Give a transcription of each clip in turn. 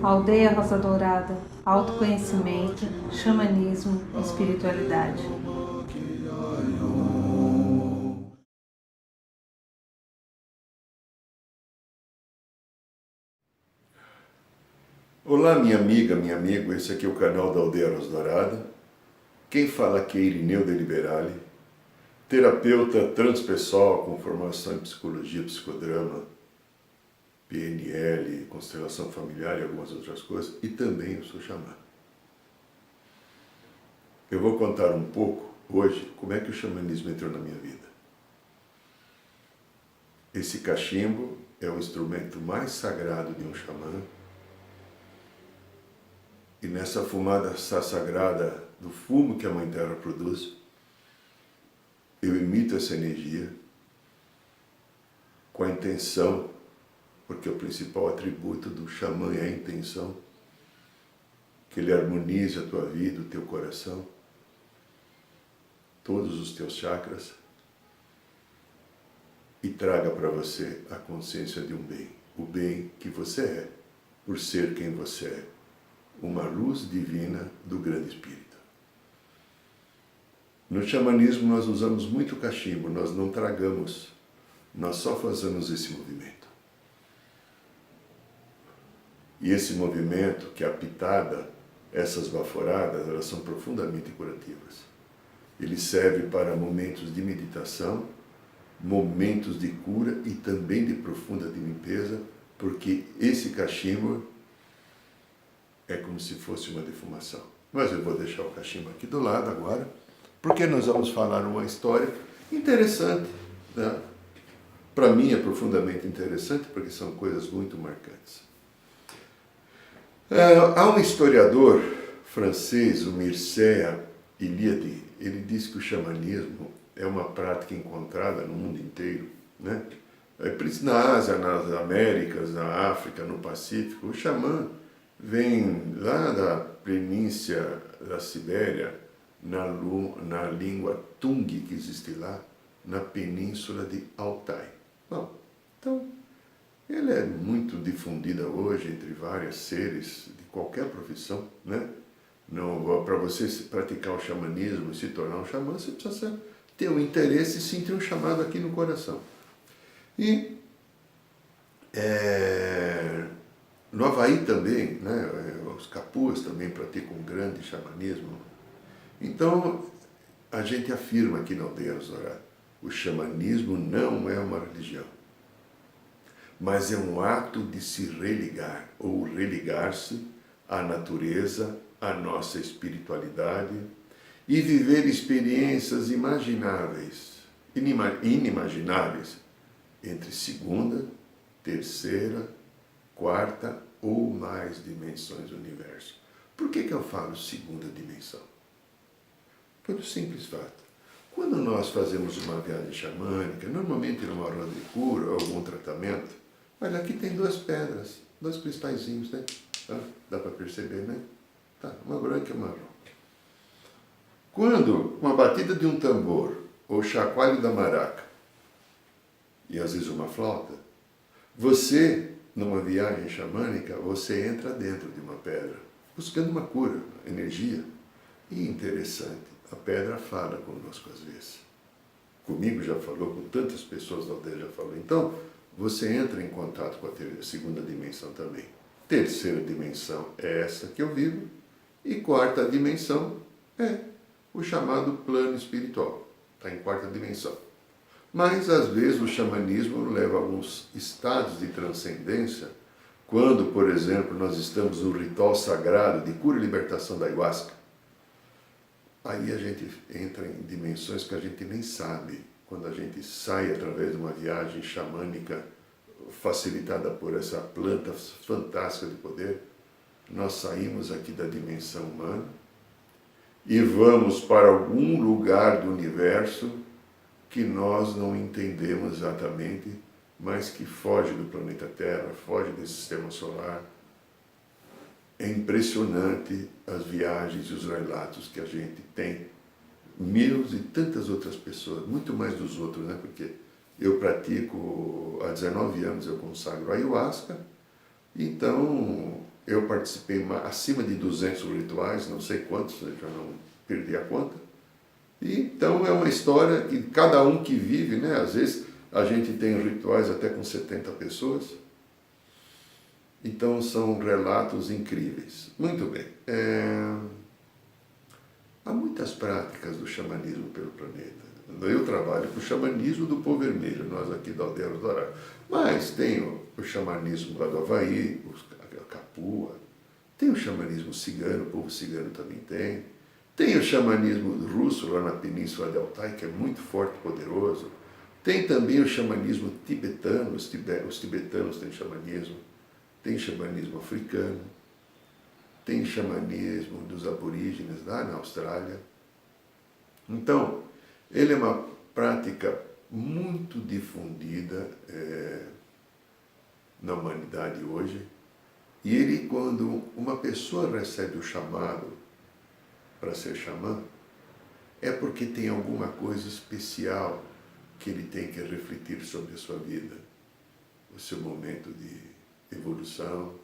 Aldeia Rosa Dourada, autoconhecimento, xamanismo, espiritualidade. Olá, minha amiga, meu amigo, esse aqui é o canal da Aldeia Rosa Dourada. Quem fala aqui é Irineu de Liberale, terapeuta transpessoal com formação em psicologia, psicodrama, PNL, constelação familiar e algumas outras coisas, e também eu sou xamã. Eu vou contar um pouco hoje como é que o xamanismo entrou na minha vida. Esse cachimbo é o instrumento mais sagrado de um xamã, e nessa fumada sagrada do fumo que a Mãe Terra produz, eu emito essa energia com a intenção, porque o principal atributo do xamã é a intenção, que ele harmonize a tua vida, o teu coração, todos os teus chakras, e traga para você a consciência de um bem, o bem que você é, por ser quem você é, uma luz divina do grande Espírito. No xamanismo nós usamos muito cachimbo, nós não tragamos, nós só fazemos esse movimento. E esse movimento, que é a pitada, essas baforadas, elas são profundamente curativas. Ele serve para momentos de meditação, momentos de cura e também de profunda de limpeza, porque esse cachimbo é como se fosse uma defumação. Mas eu vou deixar o cachimbo aqui do lado agora, porque nós vamos falar uma história interessante, né? Para mim é profundamente interessante, porque são coisas muito marcantes. Há um historiador francês, o Mircea Eliade, ele diz que o xamanismo é uma prática encontrada no mundo inteiro, né? Na Ásia, nas Américas, na África, no Pacífico. O xamã vem lá da planície da Sibéria, na língua Tung que existe lá, na península de Altai. Bom, então, ele é muito difundida hoje entre vários seres de qualquer profissão, né? Para você praticar o xamanismo e se tornar um xamã, você precisa ter um interesse e sentir um chamado aqui no coração. E no Havaí também, né? Os capuas também praticam um grande xamanismo. Então, a gente afirma aqui na Aldeia Rosa Dourada, o xamanismo não é uma religião, mas é um ato de se religar, ou religar-se à natureza, à nossa espiritualidade, e viver experiências inimagináveis, entre segunda, terceira, quarta ou mais dimensões do universo. Por que eu falo segunda dimensão? Pelo simples fato. Quando nós fazemos uma viagem xamânica, normalmente numa roda de cura ou algum tratamento, olha, aqui tem duas pedras, dois cristalzinhos, né? Dá para perceber, né? Tá, uma branca e uma marrom. Quando uma batida de um tambor, ou chacoalho da maraca, e às vezes uma flauta, você, numa viagem xamânica, você entra dentro de uma pedra, buscando uma cura, energia. E interessante, a pedra fala conosco às vezes. Comigo já falou, com tantas pessoas da aldeia já falou. Então, você entra em contato com a segunda dimensão também. Terceira dimensão é essa que eu vivo. E quarta dimensão é o chamado plano espiritual. Está em quarta dimensão. Mas, às vezes, o xamanismo leva a alguns estados de transcendência, quando, por exemplo, nós estamos no ritual sagrado de cura e libertação da ayahuasca. Aí a gente entra em dimensões que a gente nem sabe. Quando a gente sai através de uma viagem xamânica facilitada por essa planta fantástica de poder, nós saímos aqui da dimensão humana e vamos para algum lugar do universo que nós não entendemos exatamente, mas que foge do planeta Terra, foge desse sistema solar. É impressionante as viagens e os relatos que a gente tem, meus e tantas outras pessoas, muito mais dos outros, né? Porque Eu pratico há 19 anos, eu consagro ayahuasca, então eu participei acima de 200 rituais, não sei quantos, eu já não perdi a conta. E, então é uma história que cada um que vive, né? Às vezes a gente tem rituais até com 70 pessoas. Então são relatos incríveis. Muito bem. Há muitas práticas do xamanismo pelo planeta. Eu trabalho com o xamanismo do povo vermelho, nós aqui da Aldeia dos Dourados. Mas tem o xamanismo lá do Havaí, a Capua, tem o xamanismo cigano, o povo cigano também tem. Tem o xamanismo russo lá na Península de Altai, que é muito forte e poderoso. Tem também o xamanismo tibetano, os tibetanos têm xamanismo. Tem xamanismo africano. Tem xamanismo dos aborígenes lá na Austrália. Então, ele é uma prática muito difundida na humanidade hoje. E ele, quando uma pessoa recebe o chamado para ser xamã, é porque tem alguma coisa especial que ele tem que refletir sobre a sua vida, o seu momento de evolução,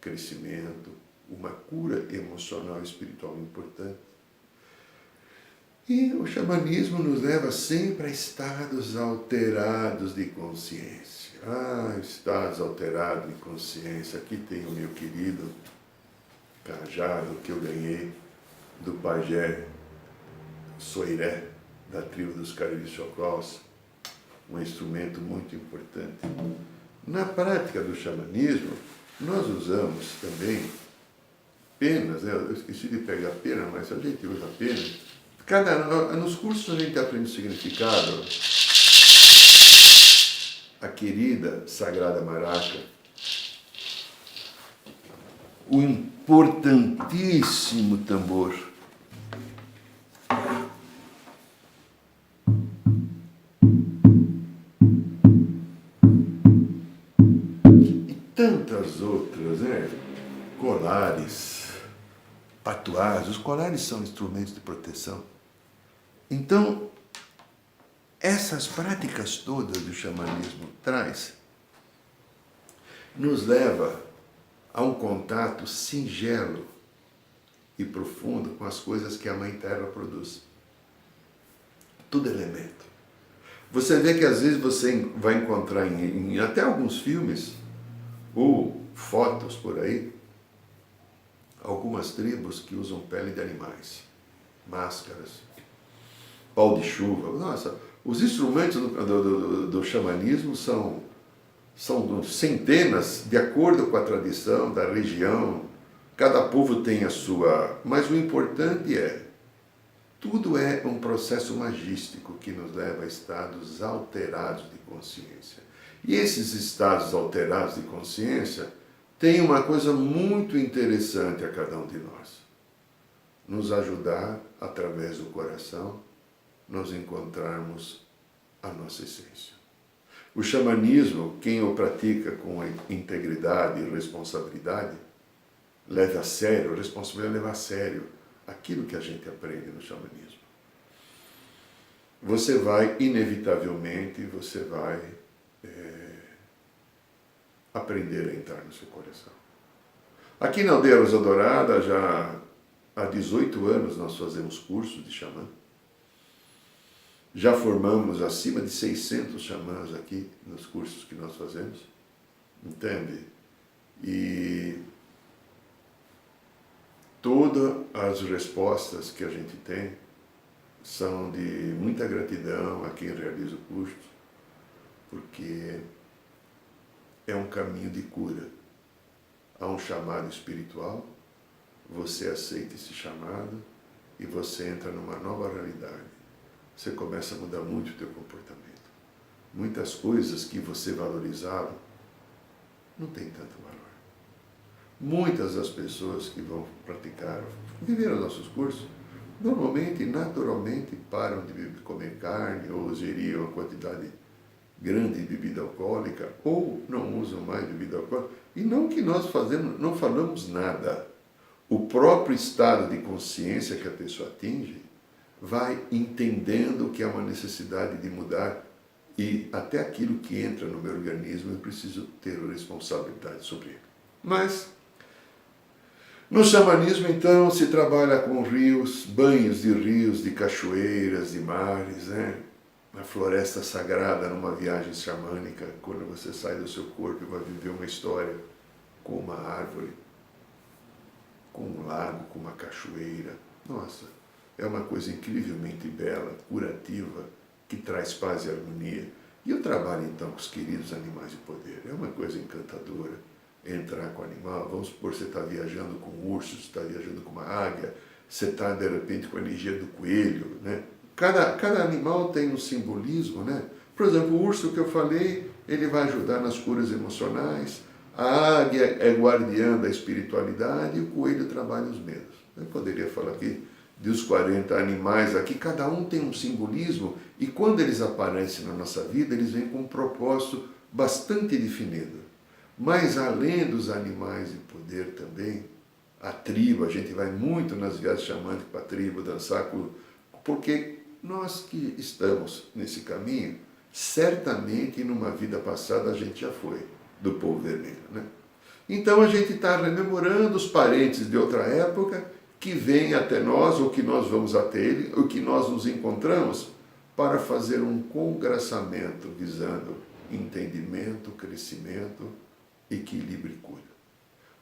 crescimento, uma cura emocional e espiritual importante. E o xamanismo nos leva sempre a estados alterados de consciência. Estados alterados de consciência. Aqui tem o meu querido cajado que eu ganhei do pajé Soiré, da tribo dos Cariri-Chocós, um instrumento muito importante. Na prática do xamanismo, nós usamos também penas, né? Eu esqueci de pegar pena, mas a gente usa pena. Nos cursos a gente aprende o significado. A querida Sagrada Maraca, o importantíssimo tambor, e tantas outras, né? Colares, patuás. Os colares são instrumentos de proteção. Então, essas práticas todas do xamanismo nos leva a um contato singelo e profundo com as coisas que a Mãe Terra produz. Tudo elemento. Você vê que às vezes você vai encontrar em até alguns filmes ou fotos por aí, algumas tribos que usam pele de animais, máscaras, pau de chuva. Nossa, os instrumentos do xamanismo são centenas, de acordo com a tradição da região. Cada povo tem a sua... Mas o importante tudo é um processo magístico que nos leva a estados alterados de consciência. E esses estados alterados de consciência têm uma coisa muito interessante a cada um de nós. Nos ajudar, através do coração, nos encontrarmos a nossa essência. O xamanismo, quem o pratica com integridade e responsabilidade, leva a sério, a responsabilidade é levar a sério aquilo que a gente aprende no xamanismo. Você vai, inevitavelmente, aprender a entrar no seu coração. Aqui na Aldeia Rosa Dourada, já há 18 anos nós fazemos cursos de xamã. Já formamos acima de 600 xamãs aqui nos cursos que nós fazemos, entende? E todas as respostas que a gente tem são de muita gratidão a quem realiza o curso, porque é um caminho de cura. Há um chamado espiritual, você aceita esse chamado e você entra numa nova realidade. Você começa a mudar muito o teu comportamento. Muitas coisas que você valorizava não tem tanto valor. Muitas das pessoas que vão praticar, viveram nossos cursos, normalmente, naturalmente, param de comer carne ou ingeriam uma quantidade grande de bebida alcoólica ou não usam mais bebida alcoólica. E não que nós não falamos nada. O próprio estado de consciência que a pessoa atinge vai entendendo que há uma necessidade de mudar E até aquilo que entra no meu organismo eu preciso ter responsabilidade sobre ele. Mas no xamanismo, então, se trabalha com rios, banhos de rios, de cachoeiras, de mares, né? Na floresta sagrada, numa viagem xamânica, quando você sai do seu corpo e vai viver uma história com uma árvore, com um lago, com uma cachoeira. Nossa, é uma coisa incrivelmente bela, curativa, que traz paz e harmonia. E eu trabalho então com os queridos animais de poder. É uma coisa encantadora entrar com o animal. Vamos supor que você está viajando com um urso, você está viajando com uma águia, você está de repente com a energia do coelho, né? Cada animal tem um simbolismo, né? Por exemplo, o urso que eu falei, ele vai ajudar nas curas emocionais, a águia é guardiã da espiritualidade e o coelho trabalha os medos. Eu poderia falar aqui dos 40 animais aqui, cada um tem um simbolismo e quando eles aparecem na nossa vida, eles vêm com um propósito bastante definido. Mas além dos animais de poder também, a tribo, a gente vai muito nas viagens xamânicas para a tribo, dançar, porque nós que estamos nesse caminho, certamente numa vida passada a gente já foi do povo vermelho, né? Então a gente está rememorando os parentes de outra época que vêm até nós, ou que nós vamos até ele, ou que nós nos encontramos para fazer um congraçamento visando entendimento, crescimento, equilíbrio e cura.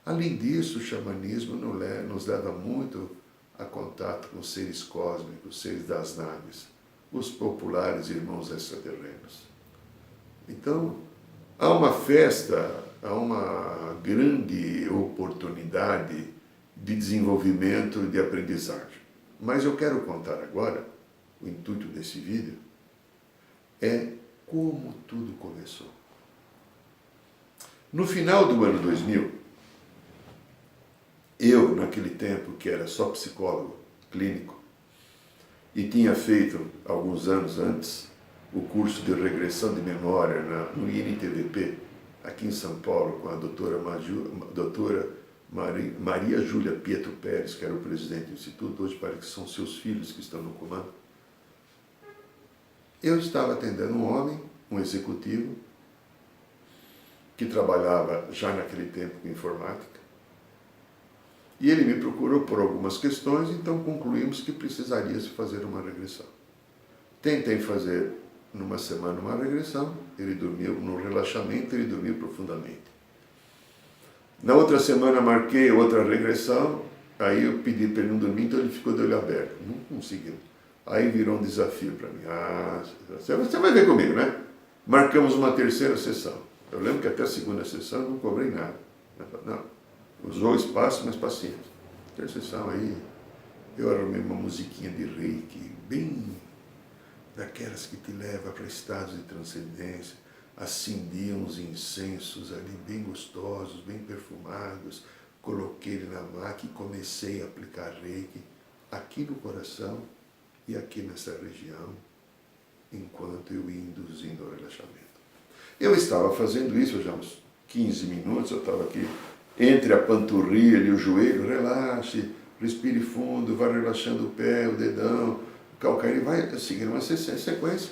Além disso, o xamanismo nos leva muito a contato com seres cósmicos, seres das naves, os populares irmãos extraterrenos. Então, há uma festa, há uma grande oportunidade de desenvolvimento e de aprendizagem. Mas eu quero contar agora, o intuito desse vídeo, é como tudo começou. No final do ano 2000, eu, naquele tempo que era só psicólogo clínico, e tinha feito, alguns anos antes, o curso de regressão de memória no INTVP, aqui em São Paulo, com a doutora Maria Júlia Pietro Pérez, que era o presidente do Instituto, hoje parece que são seus filhos que estão no comando. Eu estava atendendo um homem, um executivo, que trabalhava já naquele tempo com informática, e ele me procurou por algumas questões, então concluímos que precisaria se fazer uma regressão. Tentei fazer numa semana uma regressão, ele dormiu no relaxamento, ele dormiu profundamente. Na outra semana marquei outra regressão, aí eu pedi para ele não dormir, então ele ficou de olho aberto, não conseguiu. Aí virou um desafio para mim. Você vai ver comigo, né? Marcamos uma terceira sessão. Eu lembro que até a segunda sessão eu não cobrei nada. Não, usou o espaço, mas paciência. Terceira sessão aí, eu arrumei uma musiquinha de reiki, bem daquelas que te leva para estados de transcendência, acendi uns incensos ali bem gostosos, bem perfumados, coloquei ele na máquina e comecei a aplicar reiki aqui no coração e aqui nessa região, enquanto eu ia induzindo ao relaxamento. Eu estava fazendo isso já uns 15 minutos, eu estava aqui entre a panturrilha e o joelho, relaxe, respire fundo, vai relaxando o pé, o dedão, o calcanhar, e vai seguindo uma sequência.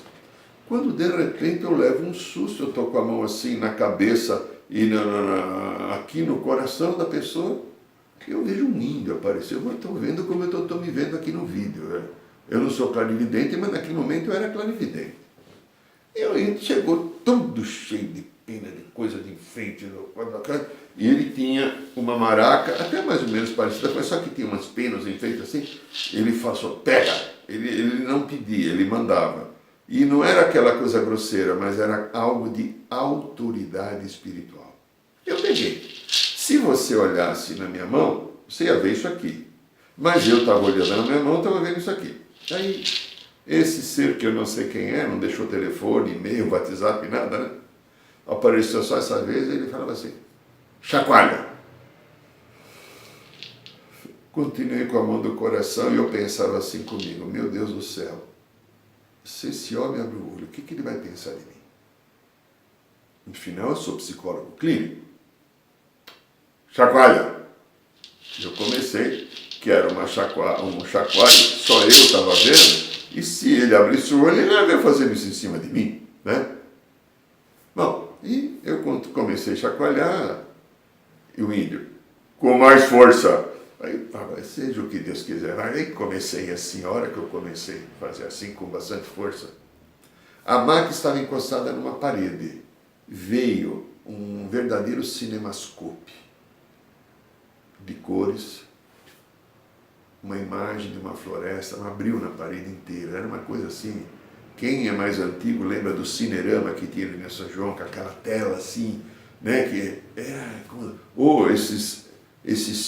Quando de repente eu levo um susto, eu estou com a mão assim na cabeça e aqui no coração da pessoa, eu vejo um índio aparecer, eu estou vendo como eu estou me vendo aqui no vídeo. Né? Eu não sou clarividente, mas naquele momento eu era clarividente. E o índio chegou todo cheio de pena, de coisa de enfeite, e ele tinha uma maraca, até mais ou menos parecida, mas só que tinha umas penas enfeites assim, ele falou, pega! Ele não pedia, ele mandava. E não era aquela coisa grosseira, mas era algo de autoridade espiritual. Eu peguei. Se você olhasse na minha mão, você ia ver isso aqui. Mas eu estava olhando na minha mão, estava vendo isso aqui. Aí, esse ser que eu não sei quem é, não deixou telefone, e-mail, WhatsApp, nada, né? Apareceu só essa vez e ele falava assim, chacoalha. Continuei com a mão do coração e eu pensava assim comigo, meu Deus do céu, se esse homem abre o olho, o que ele vai pensar de mim? No final, eu sou psicólogo clínico. Chacoalha. Eu comecei, que era um chacoalho, só eu estava vendo, e se ele abrisse o olho, ele ia ver fazendo isso em cima de mim. né? Bom, e eu comecei a chacoalhar, e o índio, com mais força. Aí, seja o que Deus quiser. Aí comecei assim, a hora que eu comecei a fazer assim, com bastante força, a maca estava encostada numa parede. Veio um verdadeiro cinemascope de cores, uma imagem de uma floresta, abriu na parede inteira. Era uma coisa assim. Quem é mais antigo lembra do cinerama que tinha ali em São João, com aquela tela assim, né? Que era ou esses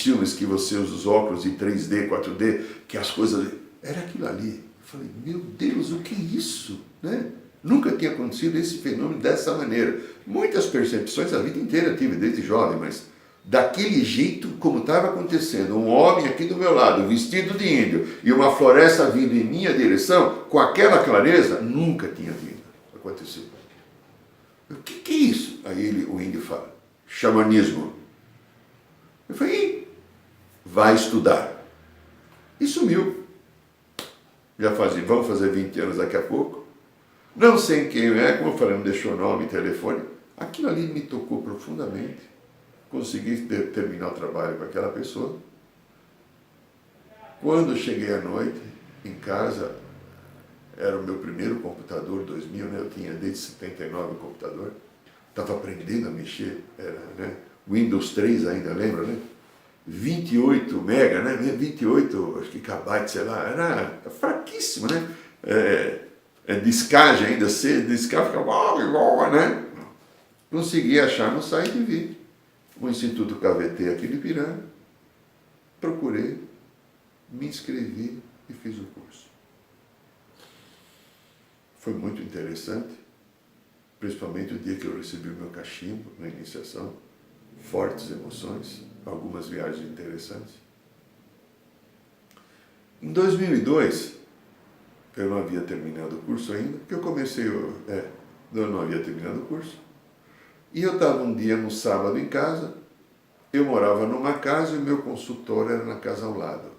filmes que você usa os óculos de 3D, 4D, que as coisas. Era aquilo ali. Eu falei, meu Deus, o que é isso? Né? Nunca tinha acontecido esse fenômeno dessa maneira. Muitas percepções a vida inteira tive, desde jovem, mas daquele jeito como estava acontecendo, um homem aqui do meu lado, vestido de índio, e uma floresta vindo em minha direção, com aquela clareza, nunca tinha vindo acontecido. O que é isso? Aí o índio fala, xamanismo. Eu falei, vai estudar. E sumiu. Vamos fazer 20 anos daqui a pouco. Não sei quem é, como eu falei, não deixou nome e telefone. Aquilo ali me tocou profundamente. Consegui terminar o trabalho com aquela pessoa. Quando cheguei à noite, em casa, era o meu primeiro computador, 2000, né? Eu tinha desde 79 o computador. Estava aprendendo a mexer, era, né? Windows 3 ainda, lembra, né? 28 mega, né? 28, acho que kbytes, sei lá, era fraquíssimo, né? Discagem ainda, discava, ficava, né? Consegui achar no site e vi o Instituto KVT aqui de Piranga, procurei, me inscrevi e fiz o curso. Foi muito interessante, principalmente o dia que eu recebi o meu cachimbo na iniciação, fortes emoções, algumas viagens interessantes. Em 2002, eu não havia terminado o curso ainda, porque eu não havia terminado o curso, e eu estava um dia no sábado em casa, eu morava numa casa e o meu consultório era na casa ao lado,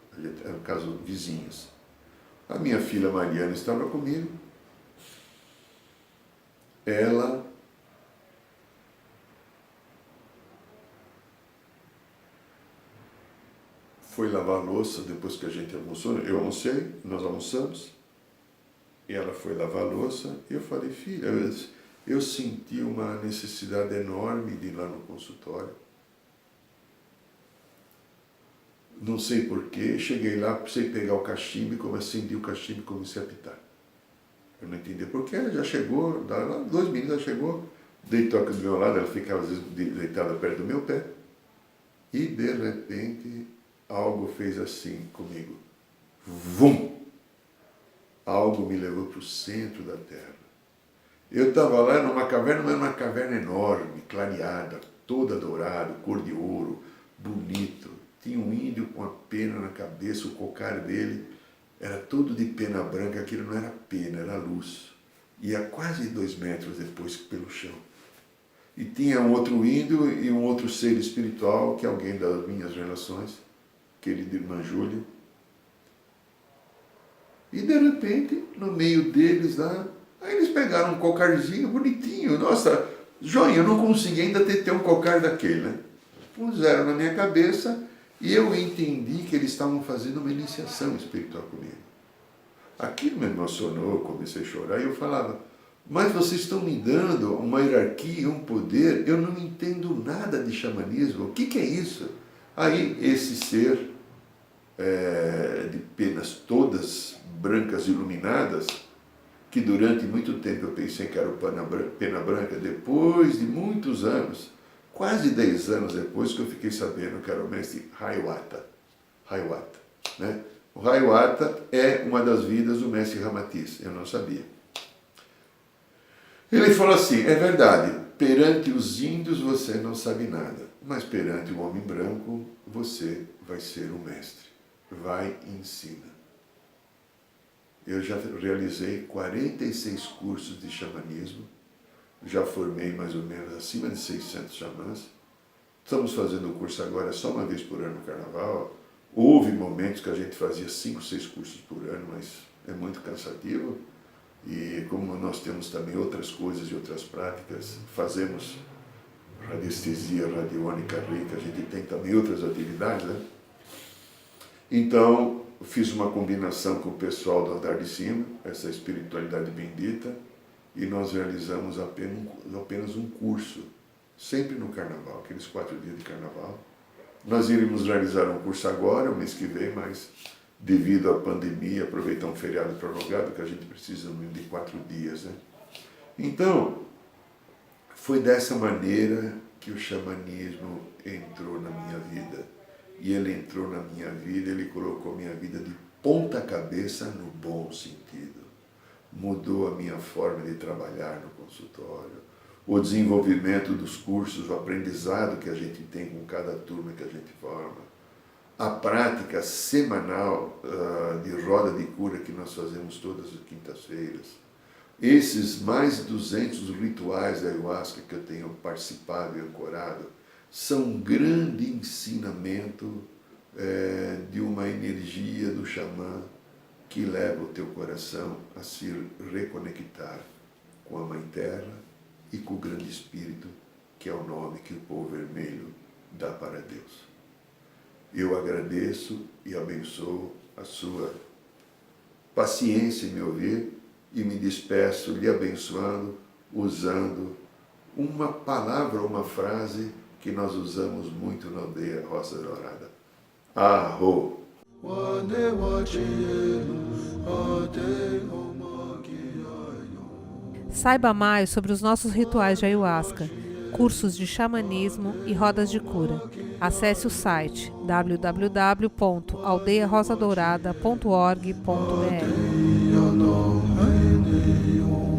eram casas vizinhas. A minha filha Mariana estava comigo, ela foi lavar a louça depois que a gente almoçou, eu almocei, nós almoçamos, e ela foi lavar a louça, e eu falei, filha, eu senti uma necessidade enorme de ir lá no consultório. Não sei porquê, cheguei lá, precisei pegar o cachimbo, e acendi o cachimbo e comecei a apitar. Eu não entendi porquê, ela já chegou, 2 minutos ela chegou, deitou aqui do meu lado, ela ficava às vezes deitada perto do meu pé, e de repente algo fez assim comigo. Vum! Algo me levou para o centro da terra. Eu estava lá numa caverna, mas uma caverna enorme, clareada, toda dourada, cor de ouro, bonito. Tinha um índio com a pena na cabeça, o cocar dele era todo de pena branca, aquilo não era pena, era luz. Ia quase 2 metros depois pelo chão. E tinha um outro índio e um outro ser espiritual, que é alguém das minhas relações, querido irmã Júlia. E de repente, no meio deles lá, aí eles pegaram um cocarzinho bonitinho. Nossa, joia, eu não consegui ainda ter um cocar daquele, né? Puseram na minha cabeça e eu entendi que eles estavam fazendo uma iniciação espiritual comigo. Aquilo me emocionou, eu comecei a chorar e eu falava, mas vocês estão me dando uma hierarquia, um poder, eu não entendo nada de xamanismo, o que é isso? Aí esse ser de penas todas brancas iluminadas, que durante muito tempo eu pensei que era o pena branca, depois de muitos anos, quase 10 anos depois que eu fiquei sabendo que era o mestre Hayawata, né? O Hayawata é uma das vidas do mestre Ramatiz, eu não sabia. Ele falou assim, é verdade, perante os índios você não sabe nada, mas perante o homem branco você vai ser o mestre. Vai e ensina. Eu já realizei 46 cursos de xamanismo, já formei mais ou menos acima de 600 xamãs. Estamos fazendo o curso agora só uma vez por ano no carnaval. Houve momentos que a gente fazia 5, 6 cursos por ano, mas é muito cansativo. E como nós temos também outras coisas e outras práticas, fazemos radiestesia radiônica rica, a gente tem também outras atividades, né? Então, fiz uma combinação com o pessoal do andar de cima, essa espiritualidade bendita, e nós realizamos apenas um curso, sempre no carnaval, aqueles 4 dias de carnaval. Nós iríamos realizar um curso agora, o mês que vem, mas devido à pandemia, aproveitar um feriado prolongado, que a gente precisa de 4 dias, né? Então, foi dessa maneira que o xamanismo entrou na minha vida. E ele entrou na minha vida, ele colocou minha vida de ponta cabeça no bom sentido. Mudou a minha forma de trabalhar no consultório, o desenvolvimento dos cursos, o aprendizado que a gente tem com cada turma que a gente forma, a prática semanal de roda de cura que nós fazemos todas as quintas-feiras, esses mais de 200 rituais da ayahuasca que eu tenho participado e ancorado, são um grande ensinamento de uma energia do xamã que leva o teu coração a se reconectar com a Mãe Terra e com o grande Espírito, que é o nome que o povo vermelho dá para Deus. Eu agradeço e abençoo a sua paciência em me ouvir e me despeço lhe abençoando, usando uma palavra ou uma frase que nós usamos muito na aldeia Roça Dourada. Arro! Saiba mais sobre os nossos rituais de ayahuasca, cursos de xamanismo e rodas de cura. Acesse o site www.aldeiarosadourada.org.br.